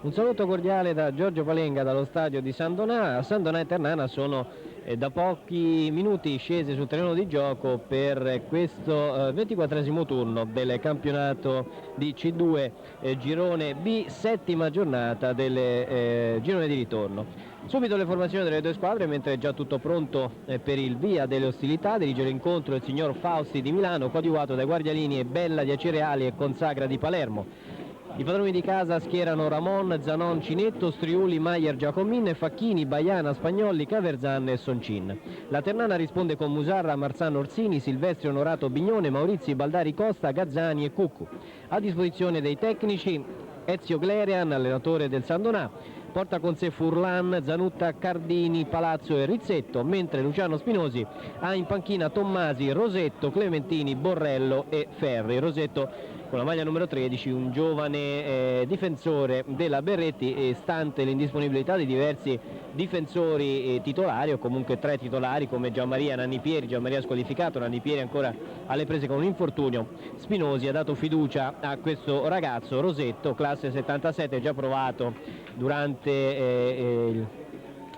Un saluto cordiale da Giorgio Palenga dallo stadio di San Donà. San Donà e Ternana sono da pochi minuti scesi sul terreno di gioco per questo 24esimo turno del campionato di C2 Girone B, settima giornata del girone di ritorno. Subito le formazioni delle due squadre, mentre è già tutto pronto per il via delle ostilità. Dirige l'incontro il signor Fausti di Milano, coadiuvato dai guardialini Bella di Acireali e Consagra di Palermo. I padroni di casa schierano Ramon, Zanon, Cinetto, Striuli, Maier, Giacomin, Facchini, Baiana, Spagnolli, Caverzan e Soncin. La Ternana risponde con Musarra, Marzano, Orsini, Silvestri, Onorato, Bignone, Maurizi, Baldari, Costa, Gazzani e Cuccu. A disposizione dei tecnici Ezio Glerian, allenatore del San Donà, porta con sé Furlan, Zanutta, Cardini, Palazzo e Rizzetto, mentre Luciano Spinosi ha in panchina Tommasi, Rosetto, Clementini, Borrello e Ferri. Rosetto con la maglia numero 13, un giovane difensore della Berretti, e stante l'indisponibilità di diversi difensori titolari, o comunque tre titolari come Gianmaria, Nanni Pieri, Gianmaria squalificato, Nanni Pieri ancora alle prese con un infortunio, Spinosi ha dato fiducia a questo ragazzo Rosetto, classe 77, già provato durante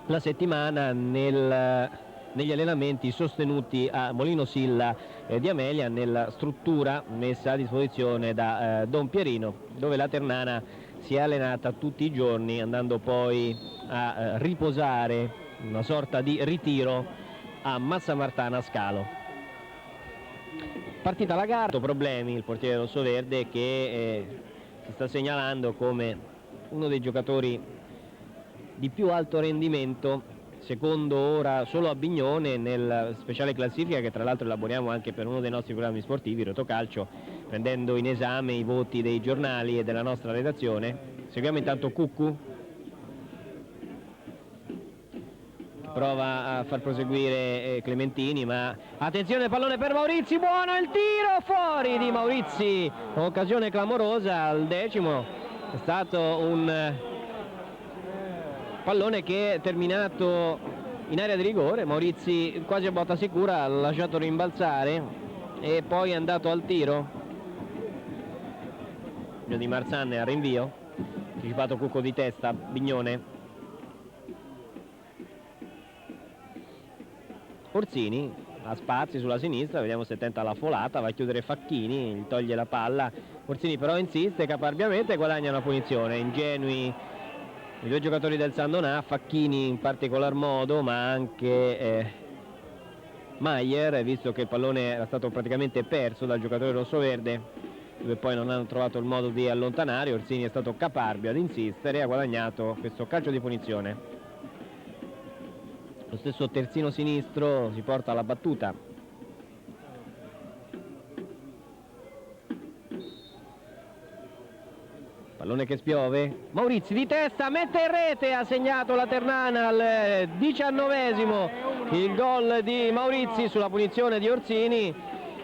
la settimana negli allenamenti sostenuti a Molino Silla di Amelia, nella struttura messa a disposizione da Don Pierino, dove la Ternana si è allenata tutti i giorni, andando poi a riposare, una sorta di ritiro a Massamartana Scalo. Partita la gara, problemi il portiere rossoverde, che si sta segnalando come uno dei giocatori di più alto rendimento, secondo ora solo a Bignone, nella speciale classifica che tra l'altro elaboriamo anche per uno dei nostri programmi sportivi, Rotocalcio, prendendo in esame i voti dei giornali e della nostra redazione. Seguiamo intanto Cuccu, che prova a far proseguire Clementini, ma attenzione, pallone per Maurizi, buono il tiro, fuori di Maurizi, occasione clamorosa al decimo. È stato un pallone che è terminato in area di rigore. Maurizi quasi a botta sicura, ha lasciato rimbalzare e poi è andato al tiro di Marzanne al rinvio, anticipato Cucco di testa, Bignone, Orsini ha spazi sulla sinistra, vediamo se tenta la folata, va a chiudere Facchini, gli toglie la palla, Orsini però insiste caparbiamente e guadagna una punizione. Ingenui i due giocatori del San Donà, Facchini in particolar modo, ma anche Maier, visto che il pallone era stato praticamente perso dal giocatore rossoverde, dove poi non hanno trovato il modo di allontanare. Orsini è stato caparbio ad insistere e ha guadagnato questo calcio di punizione. Lo stesso terzino sinistro si porta alla battuta. Pallone che spiove, Maurizi di testa, mette in rete, ha segnato la Ternana al 19esimo il gol di Maurizi sulla punizione di Orsini,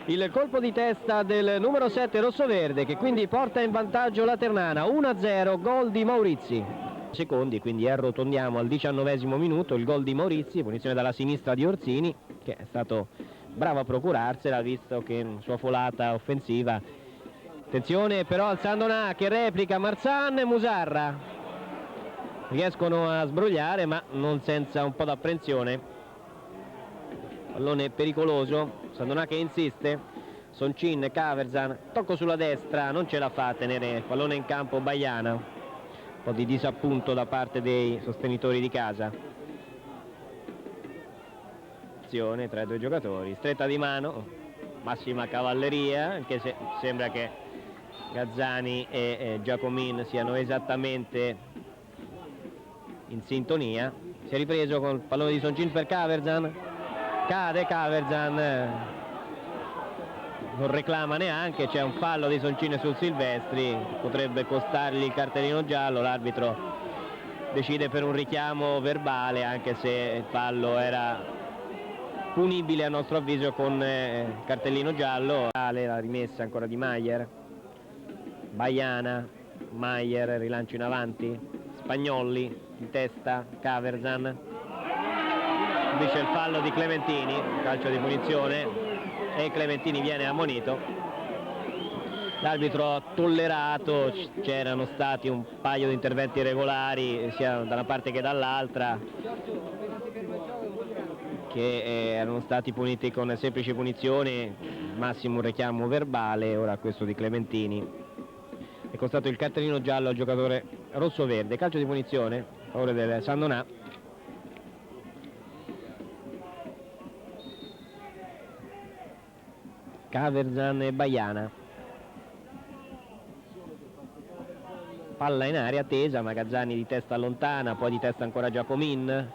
il colpo di testa del numero 7 rossoverde, che quindi porta in vantaggio la Ternana, 1-0, gol di Maurizi. Secondi, quindi arrotondiamo al 19esimo minuto il gol di Maurizi, punizione dalla sinistra di Orsini, che è stato bravo a procurarsela, visto che in sua folata offensiva. Attenzione però al San Donà che replica, Marzan e Musarra riescono a sbrogliare, ma non senza un po' d'apprensione. Pallone pericoloso, San Donà che insiste, Soncin, Caverzan, tocco sulla destra, non ce la fa a tenere pallone in campo Baiana, un po' di disappunto da parte dei sostenitori di casa. Azione tra i due giocatori, stretta di mano, massima cavalleria, anche se sembra che Gazzani e Giacomin siano esattamente in sintonia. Si è ripreso con il pallone di Soncin per Caverzan, cade Caverzan, non reclama neanche, c'è un fallo di Soncin sul Silvestri, potrebbe costargli il cartellino giallo, l'arbitro decide per un richiamo verbale, anche se il fallo era punibile a nostro avviso con cartellino giallo. La rimessa ancora di Maier, Baiana, Maier, rilancio in avanti, Spagnolli in testa, Caverzan, invece il fallo di Clementini, calcio di punizione e Clementini viene ammonito. l'arbitro ha tollerato, c'erano stati un paio di interventi irregolari sia da una parte che dall'altra, che erano stati puniti con semplici punizioni, massimo un richiamo verbale. Ora questo di Clementini è costato il cartellino giallo al giocatore rosso-verde. Calcio di punizione a favore del Sandonà. Caverzan e Baiana, palla in aria tesa, ma Gazzani di testa allontana, poi di testa ancora Giacomin,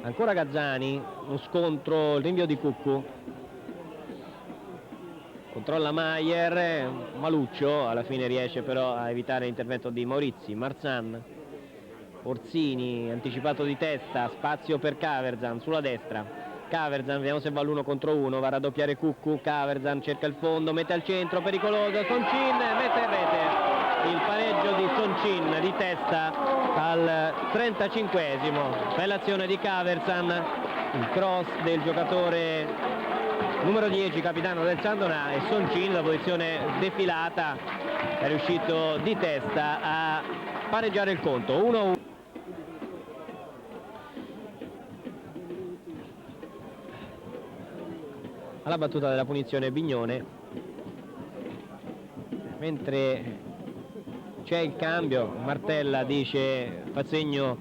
ancora Gazzani, uno scontro, il rinvio di Cuccu, controlla Maier, Maluccio alla fine riesce però a evitare l'intervento di Maurizi. Marzan, Orsini anticipato di testa, spazio per Caverzan sulla destra. Caverzan, vediamo se va l'1 contro 1, va a raddoppiare Cuccu. Caverzan cerca il fondo, mette al centro, pericoloso, Soncin mette in rete il pareggio di Soncin di testa al 35esimo. Bella azione di Caverzan, il cross del giocatore numero 10, capitano del Sandonà, e Soncin, la posizione defilata, è riuscito di testa a pareggiare il conto 1-1. Alla battuta della punizione Bignone, mentre c'è il cambio, Martella dice, fa segno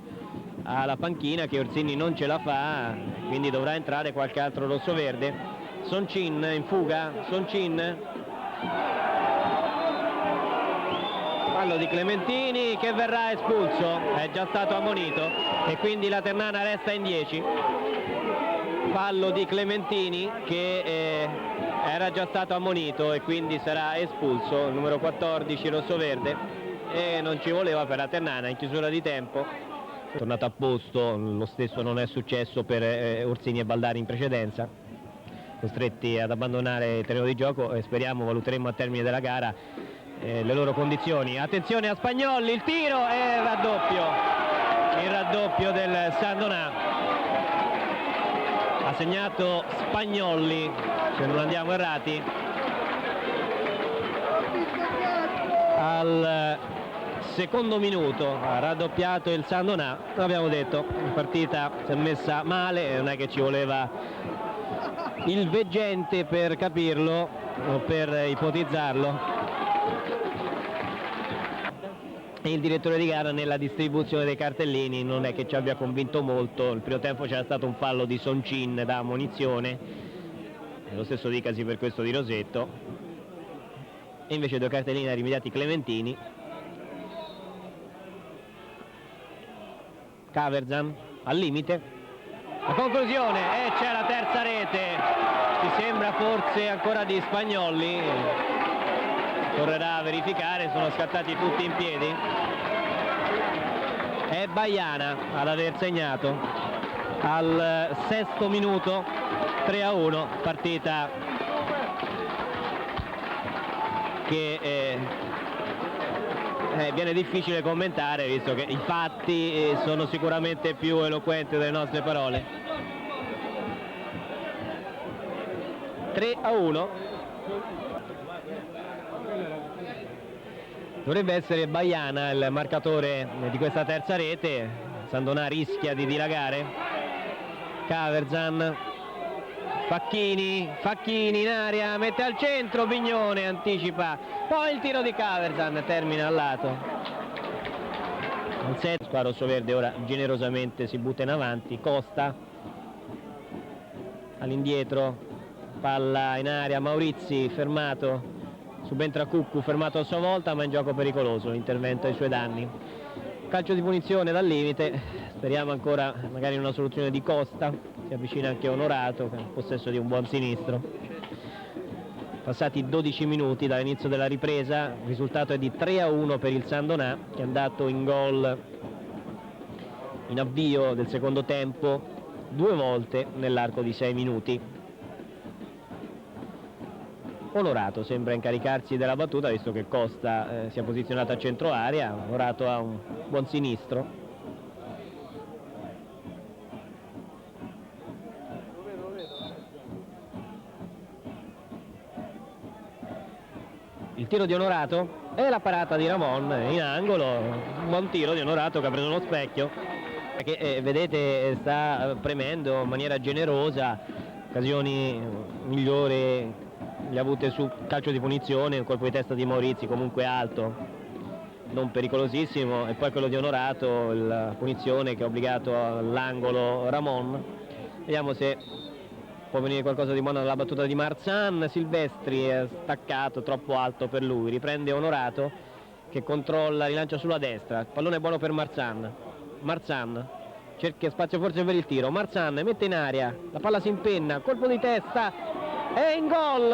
alla panchina che Orsini non ce la fa, quindi dovrà entrare qualche altro rossoverde. Soncin in fuga, Soncin, fallo di Clementini che verrà espulso, è già stato ammonito e quindi la Ternana resta in 10. Fallo di Clementini che era già stato ammonito e quindi sarà espulso, il numero 14 rossoverde, e non ci voleva per la Ternana in chiusura di tempo. È tornato a posto, lo stesso non è successo per Orsini e Baldari in precedenza, costretti ad abbandonare il terreno di gioco, e speriamo, valuteremo a termine della gara le loro condizioni. Attenzione a Spagnolli, il tiro e il raddoppio del Sandonà. Ha segnato Spagnolli, se non andiamo errati, al secondo minuto. Ha raddoppiato il Sandonà. L'abbiamo detto, la partita si è messa male, non è che ci voleva il veggente per capirlo o per ipotizzarlo. E il direttore di gara nella distribuzione dei cartellini non è che ci abbia convinto molto. Il primo tempo c'era stato un fallo di Soncin da ammonizione, lo stesso dicasi per questo di Rosetto, e invece due cartellini rimediati Clementini. Caverzan al limite, la conclusione, e c'è la terza rete, ci sembra forse ancora di Spagnolli. Tornerà a verificare, sono scattati tutti in piedi. È Baiana ad aver segnato al sesto minuto, 3-1, partita che viene difficile commentare visto che i fatti sono sicuramente più eloquenti delle nostre parole. 3-1. Dovrebbe essere Baiana il marcatore di questa terza rete. Sandonà rischia di dilagare. Caverzan, Facchini in aria, mette al centro, Bignone anticipa, poi il tiro di Caverzan termina al lato. Il set, squadra rossoverde ora generosamente si butta in avanti. Costa all'indietro, palla in aria, Maurizi fermato, subentra Cuccu, fermato a sua volta ma in gioco pericoloso, l'intervento ai suoi danni. Calcio di punizione dal limite, speriamo ancora magari una soluzione di Costa, si avvicina anche Onorato, che è in possesso di un buon sinistro. Passati 12 minuti dall'inizio della ripresa, il risultato è di 3-1 per il Sandonà, che è andato in gol in avvio del secondo tempo 2 volte nell'arco di 6 minuti. Onorato sembra incaricarsi della battuta visto che Costa si è posizionato a centro area. Onorato ha un buon sinistro. Il tiro di Onorato e la parata di Ramon in angolo, un buon tiro di Onorato che ha preso uno specchio, che vedete sta premendo in maniera generosa, occasioni migliori le ha avute su calcio di punizione, un colpo di testa di Maurizi comunque alto, non pericolosissimo, e poi quello di Onorato, la punizione che ha obbligato all'angolo Ramon. Vediamo se può venire qualcosa di buono dalla battuta di Marzan. Silvestri è staccato, troppo alto per lui, riprende Onorato che controlla, rilancia sulla destra, il pallone è buono per Marzan. Marzan cerca spazio forse per il tiro, Marzan mette in aria, la palla si impenna, colpo di testa e in gol,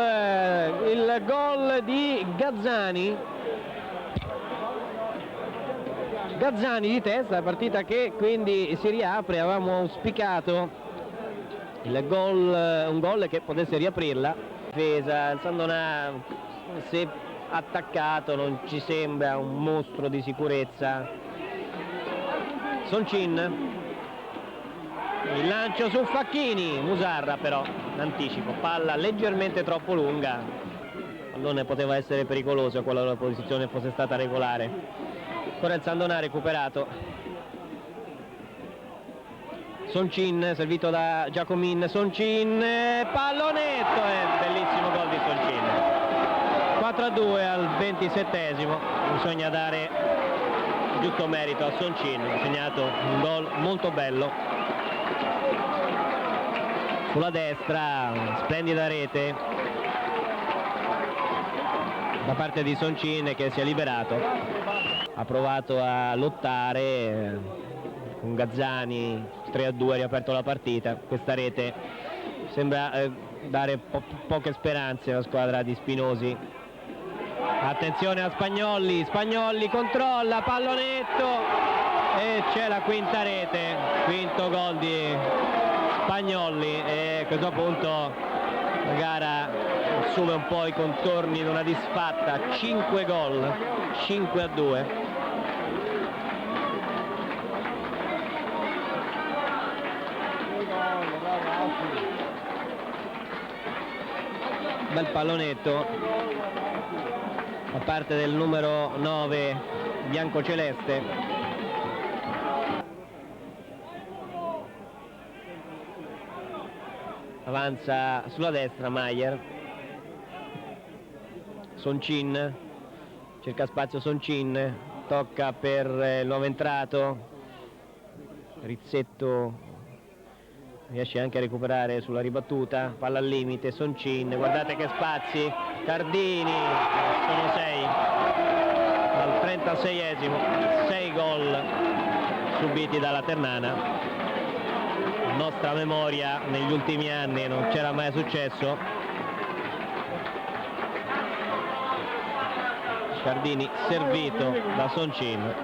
il gol di Gazzani. Gazzani di testa, partita che quindi si riapre, avevamo auspicato un gol che potesse riaprirla. Difesa, il Sandonà se attaccato non ci sembra un mostro di sicurezza. Soncin, il lancio su Facchini, Musarra però, l'anticipo, palla leggermente troppo lunga, il pallone poteva essere pericoloso qualora la posizione fosse stata regolare. Ancora il Sandonà recuperato. Soncin, servito da Giacomin, Soncin, pallonetto, bellissimo gol di Soncin. 4-2 al 27esimo, bisogna dare giusto merito a Soncin, ha segnato un gol molto bello. Sulla destra, splendida rete da parte di Soncin che si è liberato, ha provato a lottare con Gazzani, 3-2 ha riaperto la partita. Questa rete sembra dare poche speranze alla squadra di Spinosi. Attenzione a Spagnolli, Spagnolli controlla, pallonetto e c'è la quinta rete, quinto gol di Spagnolli, e a questo punto la gara assume un po' i contorni di una disfatta. 5 gol, 5-2. Bel pallonetto da parte del numero 9 biancoceleste. Avanza sulla destra Maier. Soncin cerca spazio, Soncin tocca per il nuovo entrato Rizzetto, riesce anche a recuperare sulla ribattuta, palla al limite, Soncin, guardate che spazi, Cardini, sono 6 al 36esimo, 6 gol subiti dalla Ternana. In nostra memoria negli ultimi anni non c'era mai successo. Cardini servito da Soncin.